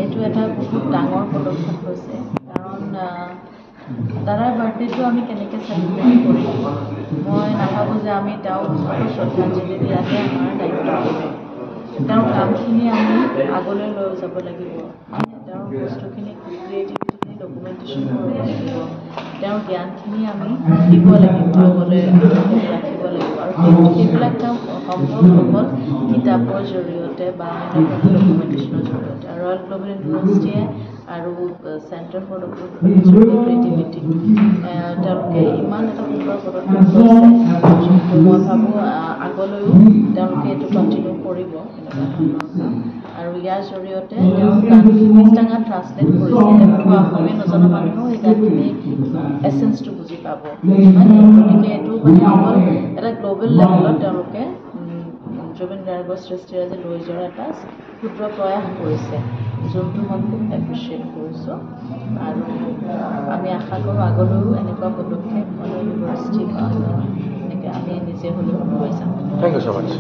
এইটো এটা বহুত ডাঙৰ পদক্ষেপ হৈছে কাৰণ দাদাৰ বাৰ্থডেটো আমি কেনেকৈ চেলিব্ৰেট কৰিম মই নাভাবোঁ যে আমি তেওঁক শ্ৰদ্ধাঞ্জলি দিয়াতে আমাৰ দায়িত্ব তেওঁৰ কামখিনি আমি আগলৈ লৈ যাব লাগিব তেওঁৰ বস্তুখিনি ক্ৰিয়েটিভিটিখিনি ডকুমেণ্টেশ্যন কৰিব লাগিব তেওঁৰ জ্ঞানখিনি আমি দিব লাগিব আগলৈ ৰাখিব লাগিব আৰু সেইবিলাক তেওঁ সম্ভৱ অকল কিতাপৰ জৰিয়তে বা অন্য ডকুমেণ্টেশ্যনৰ জৰিয়তে ৰয়েল গ্লোবেল ইউনিভাৰ্চিটিয়ে আৰু চেণ্টাৰ ফৰ ক্ৰিয়েটিভিটি তেওঁলোকে ইমান এটা সুন্দৰ পদক্ষেপ লৈছে যোনটো মই ভাবোঁ আগলৈও তেওঁলোকে এইটো কণ্টিনিউ কৰিব এনেকুৱা ধৰণৰ কাম আৰু ইয়াৰ জৰিয়তে তেওঁ গানখিনি টেঙা ট্ৰান্সলেট কৰিছে কোনোবা অসমীয়া নজনা মানুহেও এই গানখিনি এচেঞ্চটো বুজি পাব গতিকে এইটো মানে অকল এটা গ্ল'বেল লেভেলত তেওঁলোকে জুবিন গাৰ্গৰ সৃষ্টিৰাজে লৈ যোৱাৰ এটা ক্ষুদ্ৰ প্ৰয়াস কৰিছে যোনটো মই খুব এপ্ৰিচিয়েট কৰিছোঁ আৰু আমি আশা কৰোঁ আগলৈও এনেকুৱা পদক্ষেপ ইউনিভাৰ্চিটি বা এনেকৈ আমি নিজে হ'লেও লৈ যাম। Thank you so much.